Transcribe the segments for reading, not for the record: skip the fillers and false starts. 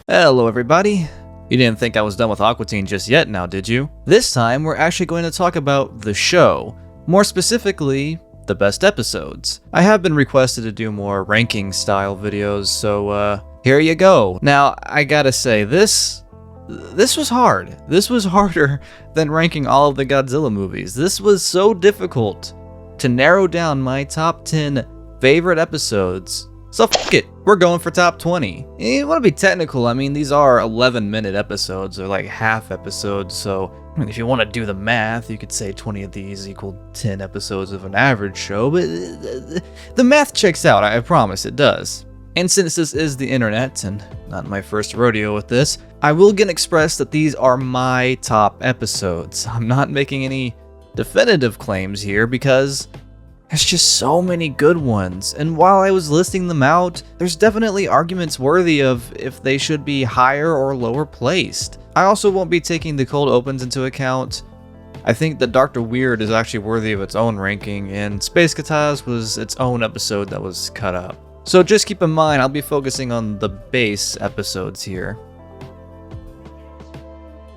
Hello everybody! You didn't think I was done with Aqua Teen just yet now, did you? This time we're actually going to talk about the show, more specifically, the best episodes. I have been requested to do more ranking style videos, so here you go. Now, I gotta say, this was hard. This was harder than ranking all of the Godzilla movies. This was so difficult to narrow down my top 10 favorite episodes. So fuck it, we're going for top 20. You want to be technical, I mean, these are 11-minute episodes, or like half episodes, so if you want to do the math, you could say 20 of these equal 10 episodes of an average show, but the math checks out, I promise it does. And since this is the internet, and not my first rodeo with this, I will again express that these are my top episodes. I'm not making any definitive claims here because there's just so many good ones, and while I was listing them out, there's definitely arguments worthy of if they should be higher or lower placed. I also won't be taking the cold opens into account. I think that Dr. Weird is actually worthy of its own ranking, and Space Kataz was its own episode that was cut up. So just keep in mind, I'll be focusing on the base episodes here.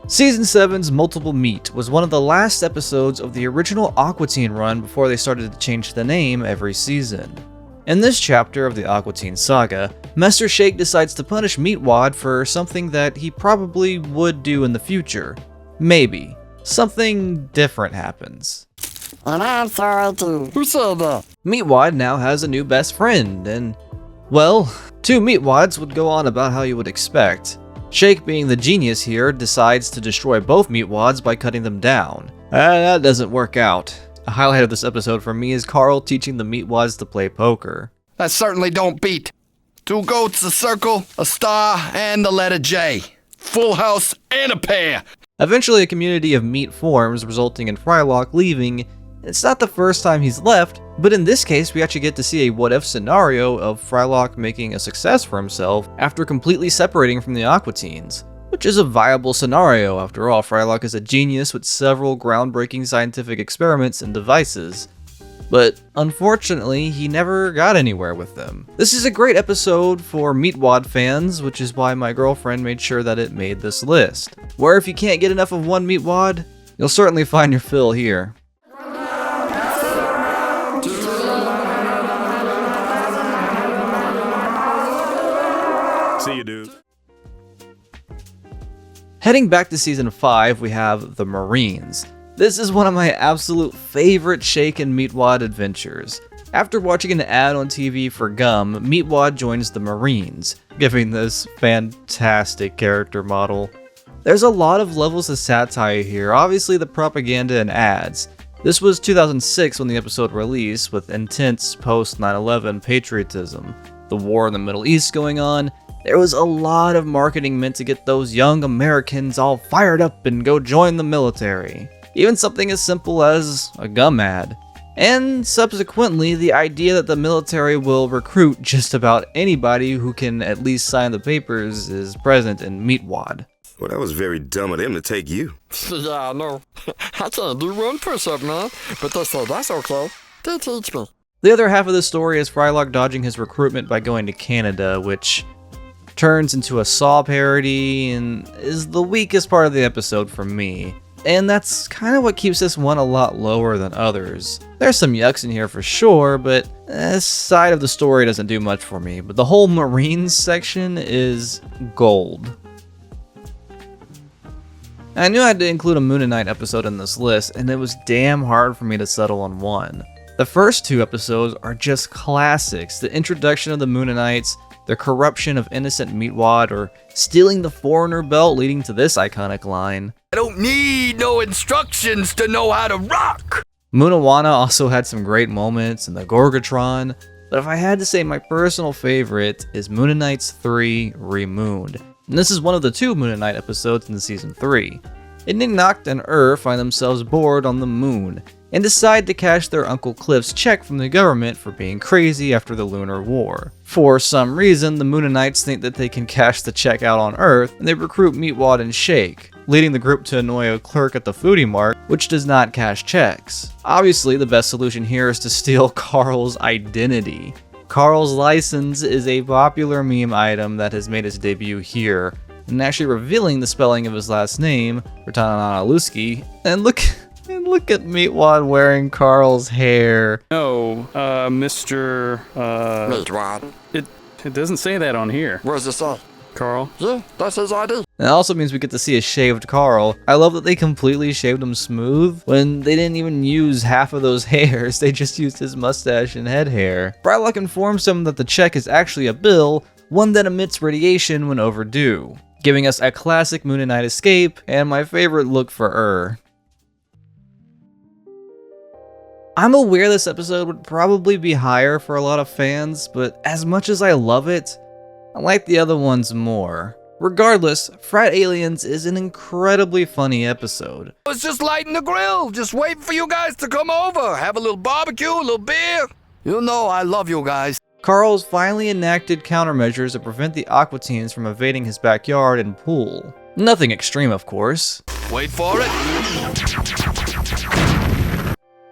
Season 7's Multiple Meat was one of the last episodes of the original Aqua Teen run before they started to change the name every season. In this chapter of the Aqua Teen saga, Master Shake decides to punish Meatwad for something that he probably would do in the future. Maybe. Something different happens. And I'm sorry too. Who said that? Meatwad now has a new best friend, and, well, two Meatwads would go on about how you would expect. Shake, being the genius here, decides to destroy both Meatwads by cutting them down. That doesn't work out. A highlight of this episode for me is Carl teaching the Meatwads to play poker. That certainly don't beat. 2 goats, a circle, a star, and the letter J. Full house and a pair. Eventually a community of meat forms, resulting in Frylock leaving. It's not the first time he's left, but in this case we actually get to see a what-if scenario of Frylock making a success for himself after completely separating from the Aqua Teens, which is a viable scenario. After all, Frylock is a genius with several groundbreaking scientific experiments and devices. But unfortunately, he never got anywhere with them. This is a great episode for Meatwad fans, which is why my girlfriend made sure that it made this list, where if you can't get enough of one Meatwad, you'll certainly find your fill here. See you, dude. Heading back to season 5, we have the Marines. This is one of my absolute favorite Shake and Meatwad adventures. After watching an ad on TV for gum, Meatwad joins the Marines, giving this fantastic character model. There's a lot of levels of satire here, obviously the propaganda and ads. This was 2006 when the episode released, with intense post-9/11 patriotism, the war in the Middle East going on. There was a lot of marketing meant to get those young Americans all fired up and go join the military. Even something as simple as a gum ad. And subsequently, the idea that the military will recruit just about anybody who can at least sign the papers is present in Meatwad. Well, that was very dumb of them to take you. Yeah, I know. I can't do one push-up, man. But they said that's okay. They teach me. The other half of the story is Frylock dodging his recruitment by going to Canada, which turns into a Saw parody and is the weakest part of the episode for me. And that's kind of what keeps this one a lot lower than others. There's some yucks in here for sure, but this side of the story doesn't do much for me. But the whole Marines section is gold. I knew I had to include a Moon Knight episode in this list, and it was damn hard for me to settle on one. The first 2 episodes are just classics. The introduction of the Moon Knights, the corruption of innocent Meatwad, or stealing the Foreigner belt leading to this iconic line. I don't need no instructions to know how to rock. Moonawana also had some great moments in the Gorgatron, but if I had to say my personal favorite is Moon Knight's 3 Remooned. And this is one of the 2 Moon Knight episodes in season 3. Noct and find themselves bored on the moon, and decide to cash their Uncle Cliff's check from the government for being crazy after the Lunar War. For some reason, the Moonanites think that they can cash the check out on Earth, and they recruit Meatwad and Shake, leading the group to annoy a clerk at the Foodie Mart, which does not cash checks. Obviously, the best solution here is to steal Carl's identity. Carl's license is a popular meme item that has made its debut here, and actually revealing the spelling of his last name, Bertananaluski, and look at Meatwad wearing Carl's hair. No, Mr. Meatwad. It doesn't say that on here. Where's the song? Carl? Yeah, that's his ID. It also means we get to see a shaved Carl. I love that they completely shaved him smooth when they didn't even use half of those hairs, they just used his mustache and head hair. Frylock informs him that the check is actually a bill, one that emits radiation when overdue, giving us a classic Moon and Knight escape, and my favorite look for I'm aware this episode would probably be higher for a lot of fans, but as much as I love it, I like the other ones more. Regardless, Frat Aliens is an incredibly funny episode. I was just lighting the grill, just waiting for you guys to come over, have a little barbecue, a little beer. You know I love you guys. Carl's finally enacted countermeasures to prevent the Aqua Teens from invading his backyard and pool. Nothing extreme, of course. Wait for it.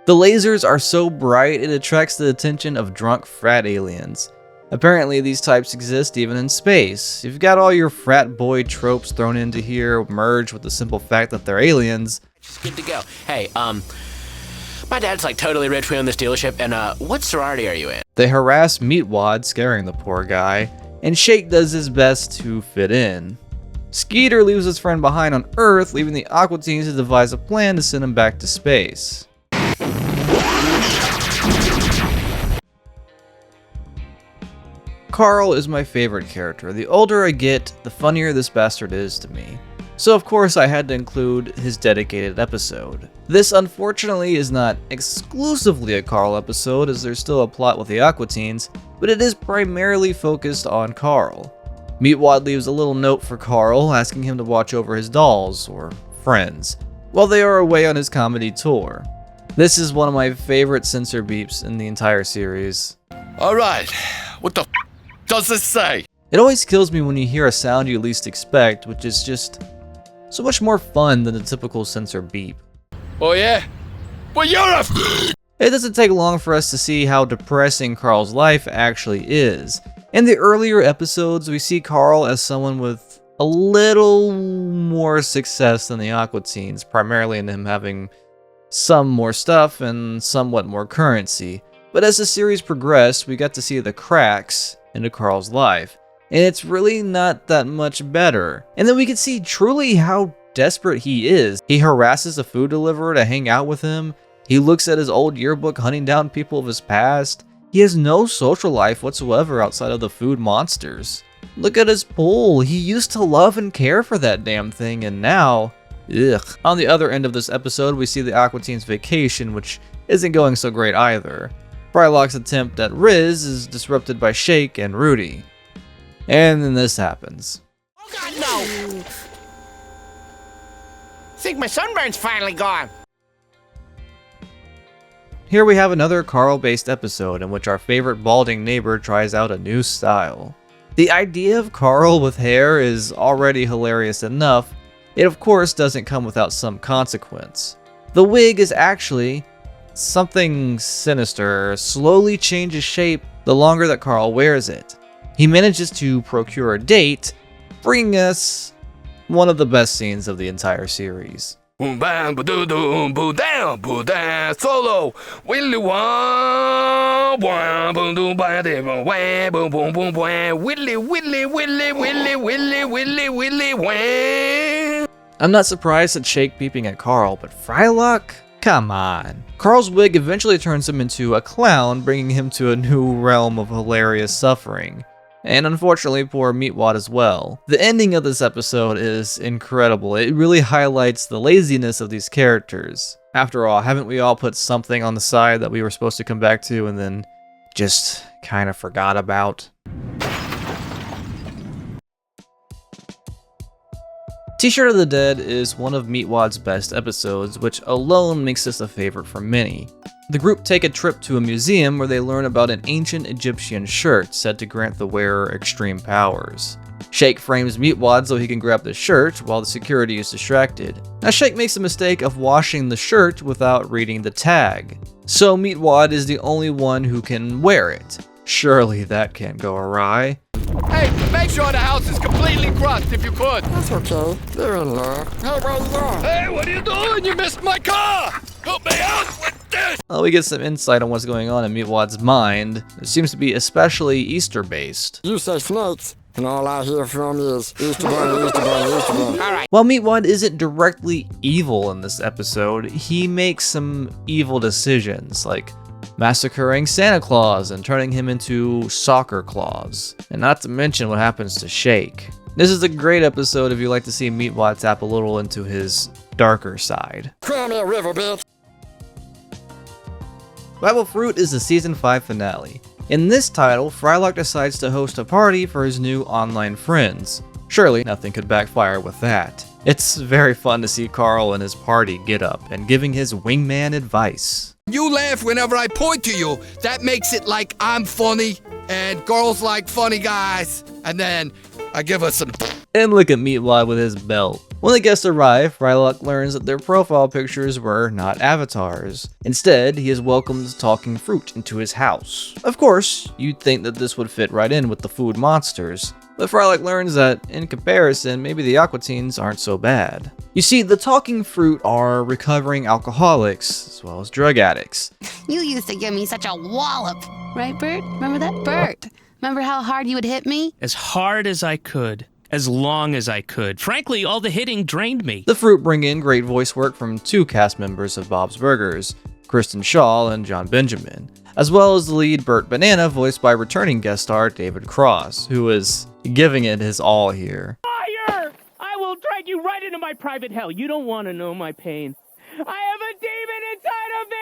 The lasers are so bright it attracts the attention of drunk frat aliens. Apparently these types exist even in space. You've got all your frat boy tropes thrown into here, merged with the simple fact that they're aliens. Just good to go. Hey, my dad's like totally rich. We own this dealership, and what sorority are you in? They harass Meatwad, scaring the poor guy, and Shake does his best to fit in. Skeeter leaves his friend behind on Earth, leaving the Aqua Teens to devise a plan to send him back to space. Carl is my favorite character. The older I get, the funnier this bastard is to me. So of course I had to include his dedicated episode. This unfortunately is not exclusively a Carl episode, as there's still a plot with the Aqua Teens, but it is primarily focused on Carl. Meatwad leaves a little note for Carl, asking him to watch over his dolls, or friends, while they are away on his comedy tour. This is one of my favorite censor beeps in the entire series. All right, what the does this say? It always kills me when you hear a sound you least expect, which is just so much more fun than the typical censor beep. Oh yeah? Well, you're a It doesn't take long for us to see how depressing Carl's life actually is. In the earlier episodes, we see Carl as someone with a little more success than the Aqua Teens, primarily in him having some more stuff and somewhat more currency. But as the series progressed, we got to see the cracks into Carl's life, and it's really not that much better. And then we could see truly how desperate he is. He harasses a food deliverer to hang out with him. He looks at his old yearbook hunting down people of his past. He has no social life whatsoever outside of the food monsters. Look at his pool. He used to love and care for that damn thing, and now, ugh. On the other end of this episode, we see the Aqua Teens vacation, which isn't going so great either. Frylock's attempt at Riz is disrupted by Shake and Rudy. And then this happens. Oh God, no! Think my sunburn's finally gone. Here we have another Carl-based episode in which our favorite balding neighbor tries out a new style. The idea of Carl with hair is already hilarious enough. It of course doesn't come without some consequence. The wig is actually something sinister, slowly changes shape the longer that Carl wears it. He manages to procure a date, bringing us one of the best scenes of the entire series. Boom bam ba doo doo boom down solo willy wah wah boom doo ba de boom wah boom boom boom wah willy willy willy willy willy willy willy wah. I'm not surprised at Shake beeping at Carl, but Frylock? Come on. Carl's wig eventually turns him into a clown, bringing him to a new realm of hilarious suffering. And unfortunately, poor Meatwad as well. The ending of this episode is incredible. It really highlights the laziness of these characters. After all, haven't we all put something on the side that we were supposed to come back to and then just kind of forgot about? T-Shirt of the Dead is one of Meatwad's best episodes, which alone makes this a favorite for many. The group take a trip to a museum where they learn about an ancient Egyptian shirt said to grant the wearer extreme powers. Shake frames Meatwad so he can grab the shirt while the security is distracted. Now Shake makes the mistake of washing the shirt without reading the tag, so Meatwad is the only one who can wear it. Surely that can't go awry. Hey, make sure the house is completely crushed if you could. That's okay. They're in love. Hey, where you going? Hey, what are you doing? You missed my car! Help me out with this! Well, we get some insight on what's going on in Meatwad's mind. It seems to be especially Easter-based. You say snakes, and all I hear from is Easter Bunny, Easter Bunny, Easter Bunny. All right. While Meatwad isn't directly evil in this episode, he makes some evil decisions, like massacring Santa Claus and turning him into Soccer Claus. And not to mention what happens to Shake. This is a great episode if you like to see Meatwad tap a little into his darker side. Cry me a river, bitch. Bible Fruit is the season 5 finale. In this title, Frylock decides to host a party for his new online friends. Surely nothing could backfire with that. It's very fun to see Carl and his party get up and giving his wingman advice. You laugh whenever I point to you. That makes it like I'm funny, and girls like funny guys. And then I give her some. And look at Meatwad with his belt. When the guests arrive, Frylock learns that their profile pictures were not avatars. Instead, he is welcomed talking fruit into his house. Of course, you'd think that this would fit right in with the food monsters. But Frylock learns that, in comparison, maybe the Aqua Teens aren't so bad. You see, the talking fruit are recovering alcoholics, as well as drug addicts. You used to give me such a wallop. Right, Bert? Remember that? Bert! Remember how hard you would hit me? As hard as I could. As long as I could. Frankly, all the hitting drained me. The fruit bring in great voice work from 2 cast members of Bob's Burgers, Kristen Shaw and John Benjamin, as well as the lead Bert Banana voiced by returning guest star David Cross, who is giving it his all here. Fire! I will drag you right into my private hell. You don't want to know my pain. I have a demon inside of me!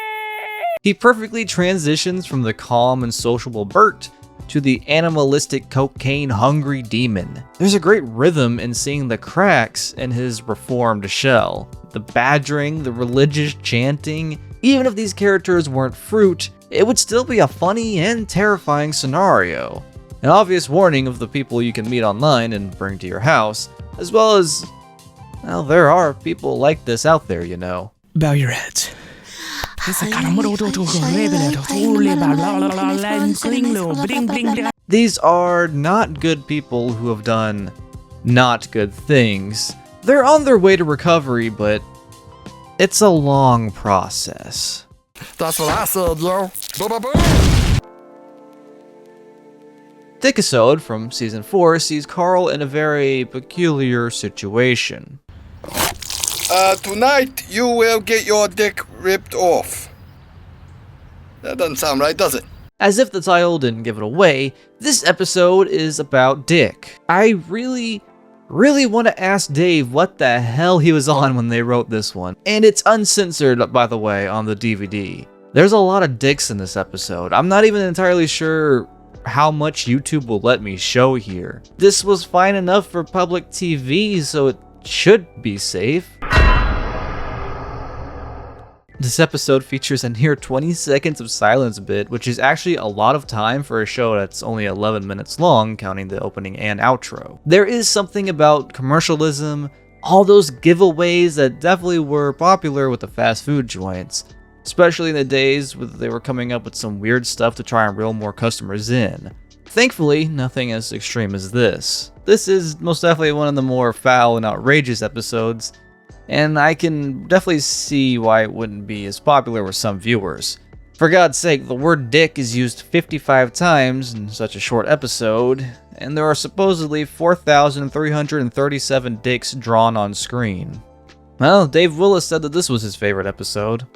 He perfectly transitions from the calm and sociable Bert to the animalistic cocaine-hungry demon. There's a great rhythm in seeing the cracks in his reformed shell. The badgering, the religious chanting. Even if these characters weren't fruit, it would still be a funny and terrifying scenario. An obvious warning of the people you can meet online and bring to your house, as well as, well, there are people like this out there, you know. Bow your heads. These are not good people who have done not good things. They're on their way to recovery, but it's a long process. That's what I said, yo. Ba-ba-boom. This episode from season 4 sees Carl in a very peculiar situation. Tonight you will get your dick ripped off. That doesn't sound right, does it? As if the title didn't give it away, this episode is about Dick. I really want to ask Dave what the hell he was on when they wrote this one. And it's uncensored, by the way, on the DVD. There's a lot of dicks in this episode. I'm not even entirely sure how much YouTube will let me show here. This was fine enough for public TV, so it should be safe. This episode features a near 20 seconds of silence bit, which is actually a lot of time for a show that's only 11 minutes long, counting the opening and outro. There is something about commercialism, all those giveaways that definitely were popular with the fast food joints, especially in the days when they were coming up with some weird stuff to try and reel more customers in. Thankfully, nothing as extreme as this. This is most definitely one of the more foul and outrageous episodes, and I can definitely see why it wouldn't be as popular with some viewers. For God's sake, the word dick is used 55 times in such a short episode, and there are supposedly 4,337 dicks drawn on screen. Well, Dave Willis said that this was his favorite episode.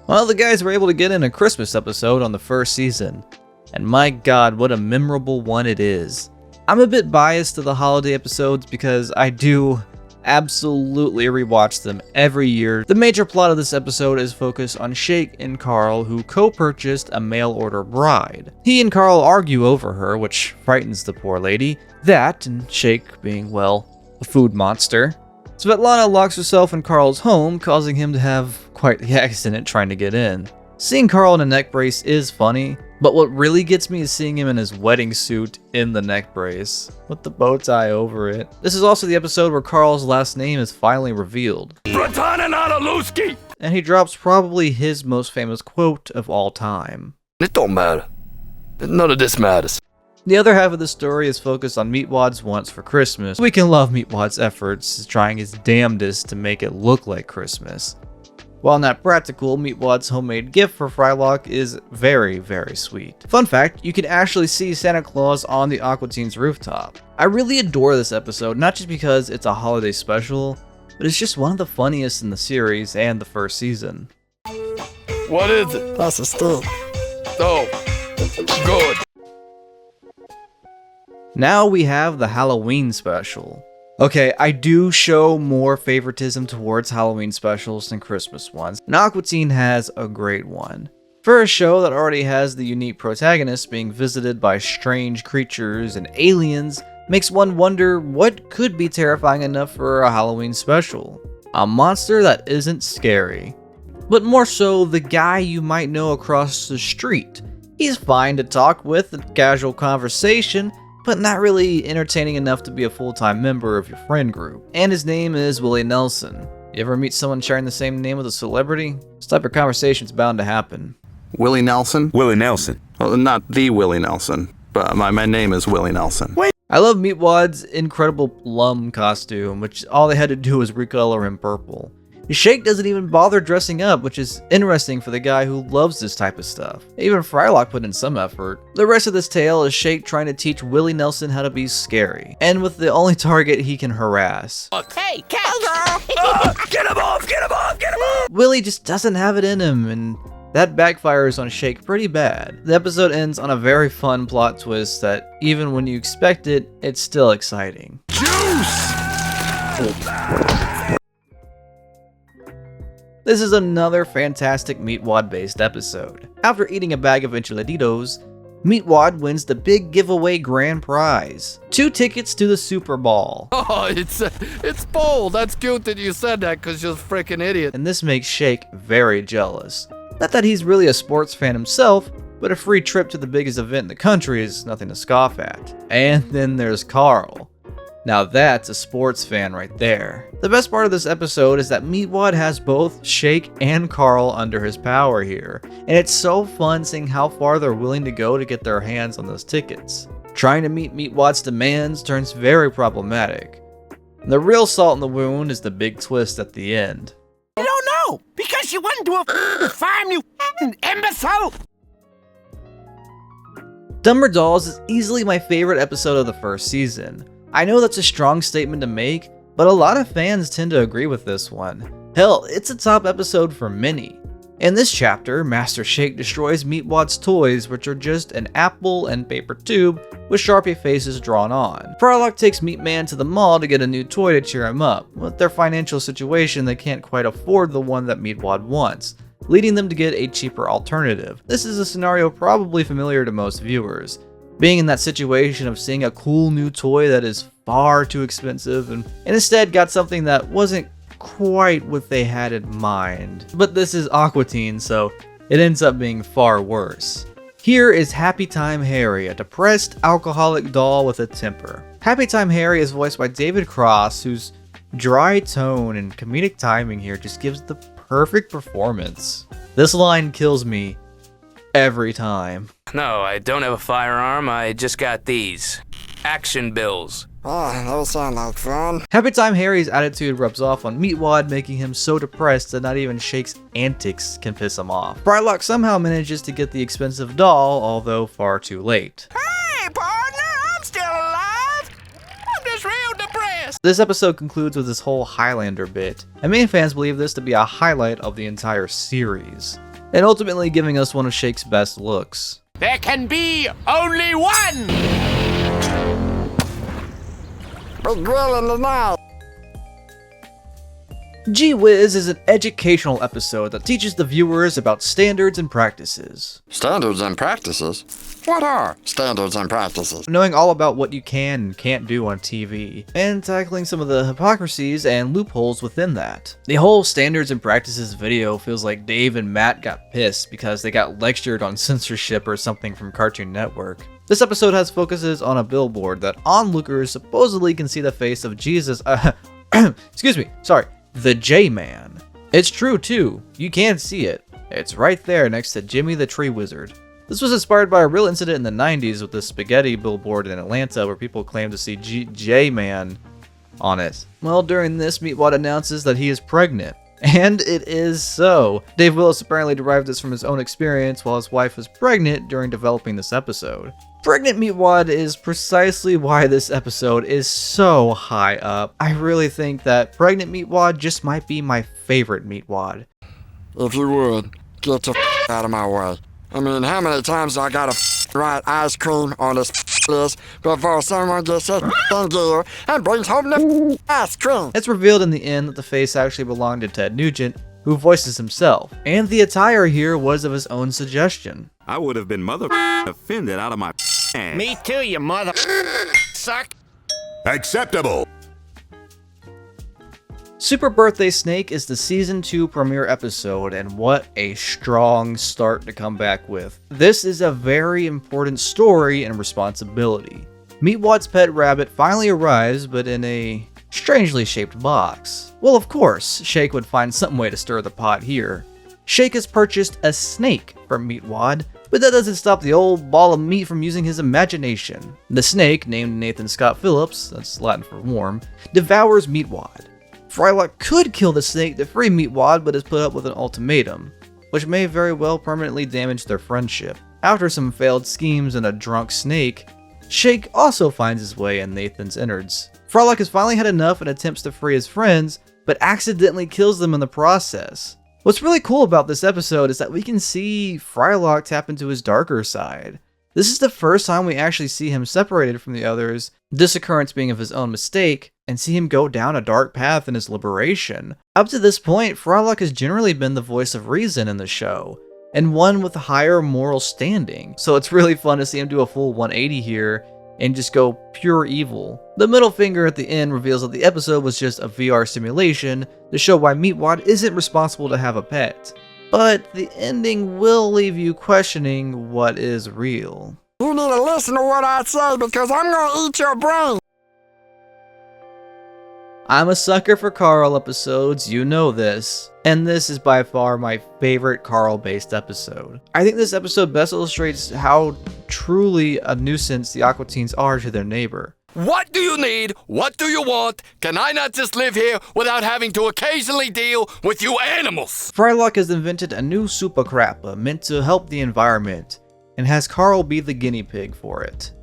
Well, the guys were able to get in a Christmas episode on the first season, and my god, what a memorable one it is. I'm a bit biased to the holiday episodes because I do absolutely rewatch them every year. The major plot of this episode is focused on Shake and Carl, who co-purchased a mail-order bride. He and Carl argue over her, which frightens the poor lady. That, and Shake being, well, a food monster. Svetlana locks herself in Carl's home, causing him to have quite the accident trying to get in. Seeing Carl in a neck brace is funny, but what really gets me is seeing him in his wedding suit in the neck brace, with the bow tie over it. This is also the episode where Carl's last name is finally revealed. Bratana Nadaluski! And he drops probably his most famous quote of all time. It don't matter. None of this matters. The other half of the story is focused on Meatwad's wants for Christmas. We can love Meatwad's efforts, trying his damnedest to make it look like Christmas. While not practical, Meatwad's homemade gift for Frylock is very, very sweet. Fun fact, you can actually see Santa Claus on the Aqua Teen's rooftop. I really adore this episode, not just because it's a holiday special, but it's just one of the funniest in the series and the first season. What is it? That's a stick. Oh, good. Now we have the Halloween special. Okay, I do show more favoritism towards Halloween specials than Christmas ones, and Aqua Teen has a great one. For a show that already has the unique protagonist being visited by strange creatures and aliens, makes one wonder what could be terrifying enough for a Halloween special. A monster that isn't scary, but more so the guy you might know across the street. He's fine to talk with in casual conversation, but not really entertaining enough to be a full-time member of your friend group. And his name is Willie Nelson. You ever meet someone sharing the same name with a celebrity? This type of conversation's bound to happen. Willie Nelson? Willie Nelson. Well, not the Willie Nelson, but my name is Willie Nelson. I love Meatwad's incredible plum costume, which all they had to do was recolor him purple. Shake doesn't even bother dressing up, which is interesting for the guy who loves this type of stuff. Even Frylock put in some effort. The rest of this tale is Shake trying to teach Willie Nelson how to be scary, and with the only target he can harass. Hey, catch! Get him off! Get him off! Get him off! Willie just doesn't have it in him, and that backfires on Shake pretty bad. The episode ends on a very fun plot twist that, even when you expect it, it's still exciting. This is another fantastic Meatwad-based episode. After eating a bag of enchiladitos, Meatwad wins the big giveaway grand prize. 2 tickets to the Super Bowl. Oh, it's bold. That's cute that you said that because you're a freaking idiot. And this makes Shake very jealous. Not that he's really a sports fan himself, but a free trip to the biggest event in the country is nothing to scoff at. And then there's Carl. Now that's a sports fan right there. The best part of this episode is that Meatwad has both Shake and Carl under his power here, and it's so fun seeing how far they're willing to go to get their hands on those tickets. Trying to meet Meatwad's demands turns very problematic. The real salt in the wound is the big twist at the end. You don't know, because you went to a farm, you imbecile! Dumber Dolls is easily my favorite episode of the first season. I know that's a strong statement to make, but a lot of fans tend to agree with this one. Hell, it's a top episode for many. In this chapter, Master Shake destroys Meatwad's toys, which are just an apple and paper tube with Sharpie faces drawn on. Frylock takes Meatman to the mall to get a new toy to cheer him up. With their financial situation, they can't quite afford the one that Meatwad wants, leading them to get a cheaper alternative. This is a scenario probably familiar to most viewers. Being in that situation of seeing a cool new toy that is far too expensive and instead got something that wasn't quite what they had in mind. But this is Aqua Teen, so it ends up being far worse. Here is Happy Time Harry, a depressed alcoholic doll with a temper. Happy Time Harry is voiced by David Cross, whose dry tone and comedic timing here just gives the perfect performance. This line kills me every time. No, I don't have a firearm, I just got these. Action bills. Oh, those sound like fun. Happy Time Harry's attitude rubs off on Meatwad, making him so depressed that not even Shake's antics can piss him off. Frylock somehow manages to get the expensive doll, although far too late. Hey, partner, I'm still alive! I'm just real depressed! This episode concludes with this whole Highlander bit, and many fans believe this to be a highlight of the entire series, and ultimately giving us one of Shake's best looks. There can be only one! Big grill in the night. Gee Whiz is an educational episode that teaches the viewers about standards and practices. Standards and practices? What are standards and practices? Knowing all about what you can and can't do on TV, and tackling some of the hypocrisies and loopholes within that. The whole standards and practices video feels like Dave and Matt got pissed because they got lectured on censorship or something from Cartoon Network. This episode has focuses on a billboard that onlookers supposedly can see the face of Jesus, excuse me, sorry, the J-Man. It's true too, you can see it. It's right there next to Jimmy the Tree Wizard. This was inspired by a real incident in the 90s with the spaghetti billboard in Atlanta where people claimed to see J-Man on it. Well, during this, Meatwad announces that he is pregnant. And it is so. Dave Willis apparently derived this from his own experience while his wife was pregnant during developing this episode. Pregnant Meatwad is precisely why this episode is so high up. I really think that Pregnant Meatwad just might be my favorite Meatwad. If you would, get the out of my way. I mean, how many times I gotta write ice cream on this list before someone gets a gear and brings home the ice cream? It's revealed in the end that the face actually belonged to Ted Nugent, who voices himself, and the attire here was of his own suggestion. I would have been offended out of my ass. Me too, you mother suck. Acceptable. Super Birthday Snake is the Season 2 premiere episode, and what a strong start to come back with. This is a very important story and responsibility. Meatwad's pet rabbit finally arrives, but in a strangely shaped box. Well, of course, Shake would find some way to stir the pot here. Shake has purchased a snake from Meatwad, but that doesn't stop the old ball of meat from using his imagination. The snake, named Nathan Scott Phillips, that's Latin for warm, devours Meatwad. Frylock could kill the snake to free Meatwad, but is put up with an ultimatum, which may very well permanently damage their friendship. After some failed schemes and a drunk snake, Shake also finds his way in Nathan's innards. Frylock has finally had enough and attempts to free his friends, but accidentally kills them in the process. What's really cool about this episode is that we can see Frylock tap into his darker side. This is the first time we actually see him separated from the others, this occurrence being of his own mistake, and see him go down a dark path in his liberation. Up to this point, Frylock has generally been the voice of reason in the show, and one with a higher moral standing, so it's really fun to see him do a full 180 here and just go pure evil. The middle finger at the end reveals that the episode was just a VR simulation to show why Meatwad isn't responsible to have a pet. But the ending will leave you questioning what is real. You need to listen to what I say because I'm gonna eat your brain. I'm a sucker for Carl episodes, you know this, and this is by far my favorite Carl-based episode. I think this episode best illustrates how truly a nuisance the Aqua Teens are to their neighbor. What do you need? What do you want? Can I not just live here without having to occasionally deal with you animals? Frylock has invented a new super crappa meant to help the environment, and has Carl be the guinea pig for it.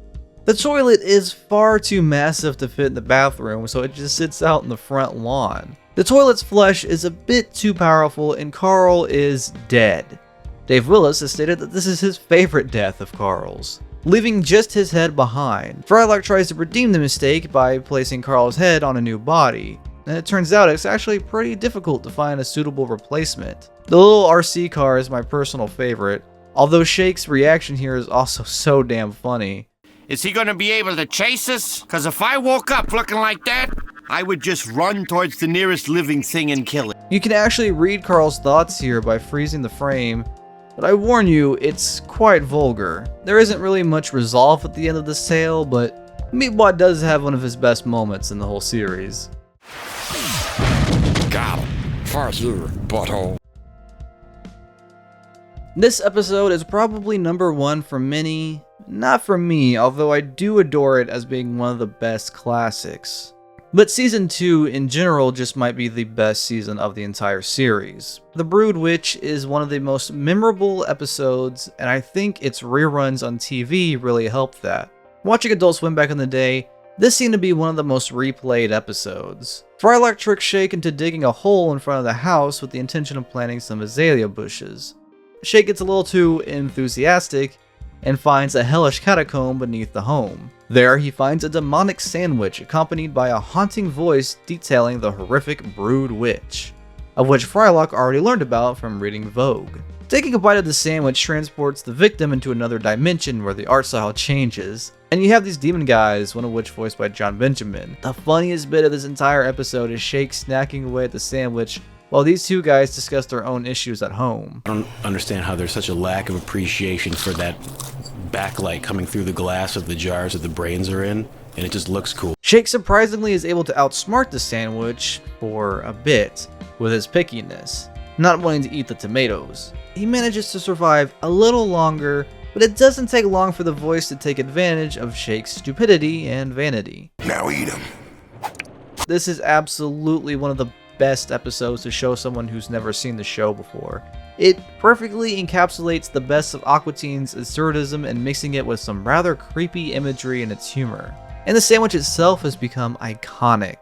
The toilet is far too massive to fit in the bathroom, so it just sits out in the front lawn. The toilet's flush is a bit too powerful, and Carl is dead. Dave Willis has stated that this is his favorite death of Carl's, leaving just his head behind. Frylock tries to redeem the mistake by placing Carl's head on a new body, and it turns out it's actually pretty difficult to find a suitable replacement. The little RC car is my personal favorite, although Shake's reaction here is also so damn funny. Is he gonna be able to chase us? Cause if I woke up looking like that, I would just run towards the nearest living thing and kill it. You can actually read Carl's thoughts here by freezing the frame, but I warn you, it's quite vulgar. There isn't really much resolve at the end of this tale, but Meatwad does have one of his best moments in the whole series. Got him. For you, butthole. This episode is probably number one for many, not for me, although I do adore it as being one of the best classics. But Season 2 in general just might be the best season of the entire series. The Brood Witch is one of the most memorable episodes, and I think its reruns on TV really helped that. Watching Adult Swim back in the day, this seemed to be one of the most replayed episodes. Frylock tricks Shake into digging a hole in front of the house with the intention of planting some azalea bushes. Shake gets a little too enthusiastic and finds a hellish catacomb beneath the home. There, he finds a demonic sandwich accompanied by a haunting voice detailing the horrific Brood Witch, of which Frylock already learned about from reading Vogue. Taking a bite of the sandwich transports the victim into another dimension where the art style changes, and you have these demon guys, one of which voiced by John Benjamin. The funniest bit of this entire episode is Shake snacking away at the sandwich while these two guys discuss their own issues at home. I don't understand how there's such a lack of appreciation for that backlight coming through the glass of the jars that the brains are in, and it just looks cool. Shake surprisingly is able to outsmart the sandwich for a bit with his pickiness, not wanting to eat the tomatoes. He manages to survive a little longer, but it doesn't take long for the voice to take advantage of Shake's stupidity and vanity. Now eat him. This is absolutely one of the best episodes to show someone who's never seen the show before. It perfectly encapsulates the best of Aqua Teen's absurdism and mixing it with some rather creepy imagery in its humor. And the sandwich itself has become iconic.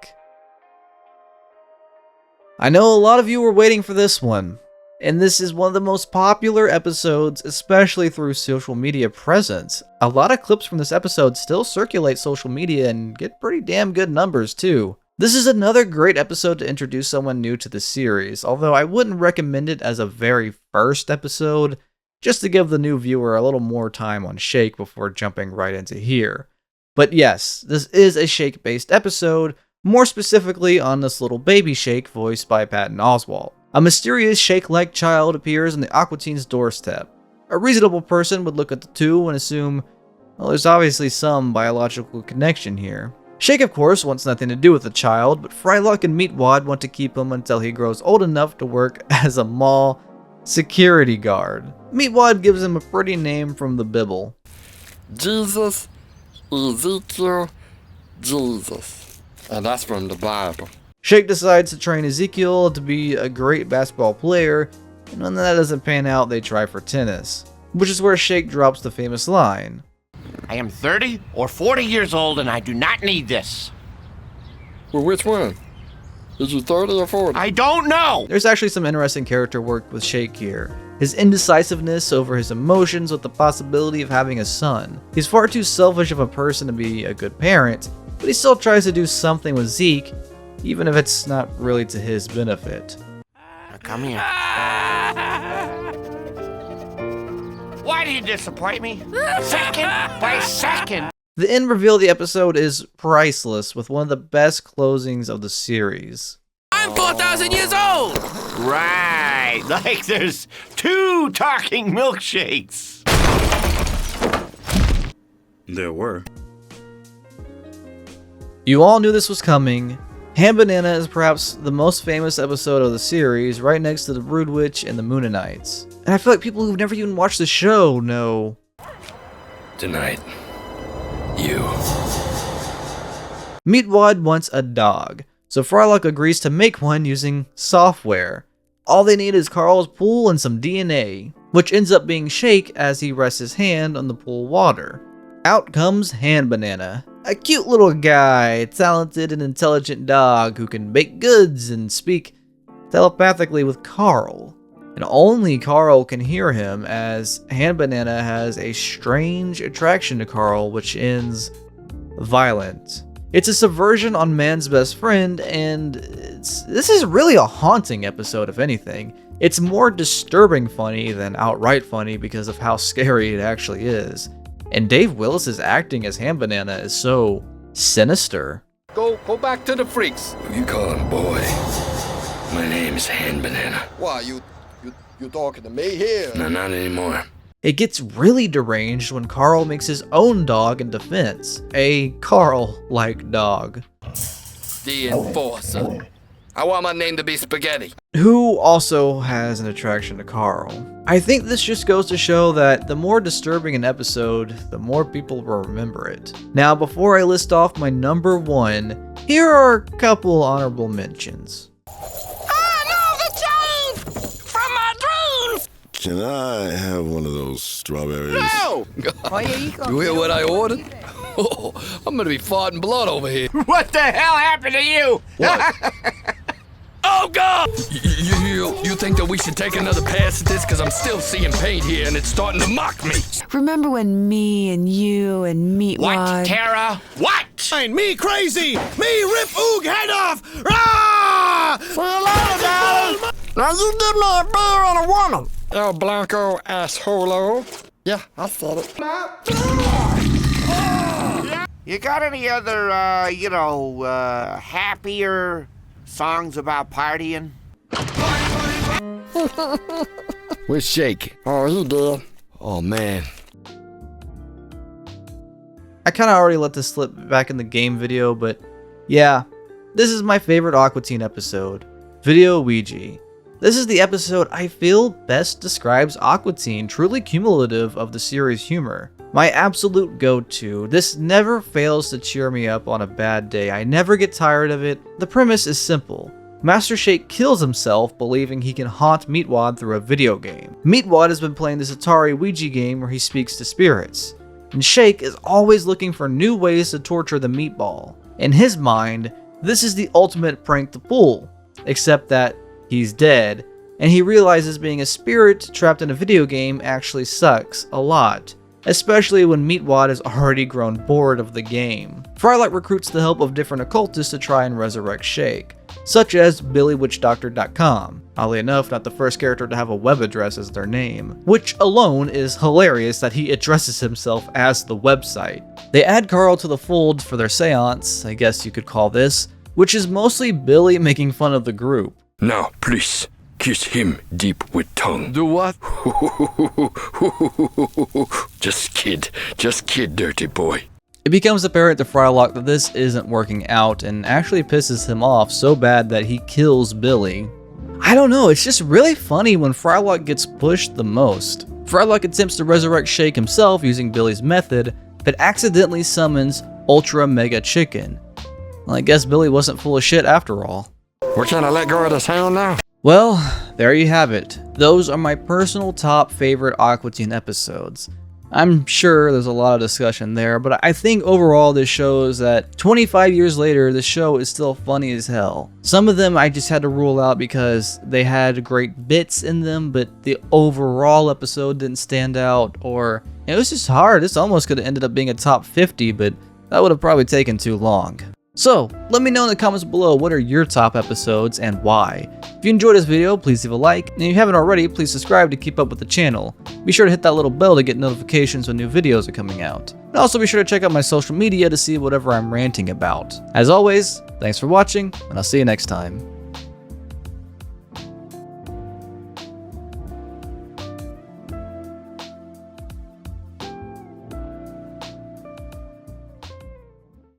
I know a lot of you were waiting for this one, and this is one of the most popular episodes, especially through social media presence. A lot of clips from this episode still circulate social media and get pretty damn good numbers too. This is another great episode to introduce someone new to the series, although I wouldn't recommend it as a very first episode, just to give the new viewer a little more time on Shake before jumping right into here. But yes, this is a Shake-based episode, more specifically on this little baby Shake voiced by Patton Oswalt. A mysterious Shake-like child appears on the Aqua Teen's doorstep. A reasonable person would look at the two and assume, well, there's obviously some biological connection here. Shake, of course, wants nothing to do with the child, but Frylock and Meatwad want to keep him until he grows old enough to work as a mall security guard. Meatwad gives him a pretty name from the Bible. Jesus, Ezekiel, Jesus. And that's from the Bible. Shake decides to train Ezekiel to be a great basketball player, and when that doesn't pan out, they try for tennis. Which is where Shake drops the famous line, I am 30 or 40 years old and I do not need this. Well, which one? Is you 30 or 40? I don't know! There's actually some interesting character work with Shake here. His indecisiveness over his emotions with the possibility of having a son. He's far too selfish of a person to be a good parent, but he still tries to do something with Zeke, even if it's not really to his benefit. Now come here. Why do you disappoint me? Second by second. The end reveal of the episode is priceless, with one of the best closings of the series. I'm 4,000 years old! Right, like there's 2 talking milkshakes. There were. You all knew this was coming. Ham Banana is perhaps the most famous episode of the series, right next to the Brood Witch and the Moonanites. And I feel like people who've never even watched the show know. Tonight, you. Meatwad wants a dog, so Frylock agrees to make one using software. All they need is Carl's pool and some DNA, which ends up being Shake as he rests his hand on the pool water. Out comes Hand Banana, a cute little guy, talented and intelligent dog who can bake goods and speak telepathically with Carl. And only Carl can hear him, as Hand Banana has a strange attraction to Carl, which ends violent. It's a subversion on man's best friend, and this is really a haunting episode, if anything. It's more disturbing funny than outright funny because of how scary it actually is. And Dave Willis's acting as Ham Banana is so sinister. Go back to the freaks. You call him boy. My name's Hand Banana. Why, you talking to me here? No, not anymore. It gets really deranged when Carl makes his own dog in defense. A Carl-like dog. The Enforcer. I want my name to be Spaghetti. Who also has an attraction to Carl. I think this just goes to show that the more disturbing an episode, the more people will remember it. Now, before I list off my number 1, here are a couple honorable mentions. Can I have one of those strawberries? No! You hear what I ordered? Oh, I'm gonna be farting blood over here. What the hell happened to you? What? Oh, God! You think that we should take another pass at this? Because I'm still seeing paint here, and it's starting to mock me. Remember when me and you and Meatwad... What, Tara? What? Ain't me crazy! Me rip Oog head off! Rah! See you later, guys! Now you give me a beer and a woman. El Blanco asshole. Yeah, I said it. You got any other, happier songs about partying? Where's Shake? Oh, he did. Oh, man. I kind of already let this slip back in the game video, but yeah, this is my favorite Aqua Teen episode, Video Ouija. This is the episode I feel best describes Aqua Teen, truly cumulative of the series' humor. My absolute go-to. This never fails to cheer me up on a bad day. I never get tired of it. The premise is simple. Master Shake kills himself believing he can haunt Meatwad through a video game. Meatwad has been playing this Atari Ouija game where he speaks to spirits, and Shake is always looking for new ways to torture the meatball. In his mind, this is the ultimate prank to pull, except that he's dead, and he realizes being a spirit trapped in a video game actually sucks a lot, especially when Meatwad has already grown bored of the game. Frylock recruits the help of different occultists to try and resurrect Shake, such as BillyWitchDoctor.com. Oddly enough, not the first character to have a web address as their name, which alone is hilarious that he addresses himself as the website. They add Carl to the fold for their seance, I guess you could call this, which is mostly Billy making fun of the group. Now, please, kiss him deep with tongue. Do what? Just kid, dirty boy. It becomes apparent to Frylock that this isn't working out and actually pisses him off so bad that he kills Billy. I don't know, it's just really funny when Frylock gets pushed the most. Frylock attempts to resurrect Shake himself using Billy's method, but accidentally summons Ultra Mega Chicken. Well, I guess Billy wasn't full of shit after all. We're gonna let go of this hound now? Well, there you have it. Those are my personal top favorite Aqua Teen episodes. I'm sure there's a lot of discussion there, but I think overall this shows that 25 years later, the show is still funny as hell. Some of them I just had to rule out because they had great bits in them, but the overall episode didn't stand out, or it was just hard. This almost could have ended up being a top 50, but that would have probably taken too long. So, let me know in the comments below what are your top episodes and why. If you enjoyed this video, please leave a like, and if you haven't already, please subscribe to keep up with the channel. Be sure to hit that little bell to get notifications when new videos are coming out. And also be sure to check out my social media to see whatever I'm ranting about. As always, thanks for watching, and I'll see you next time.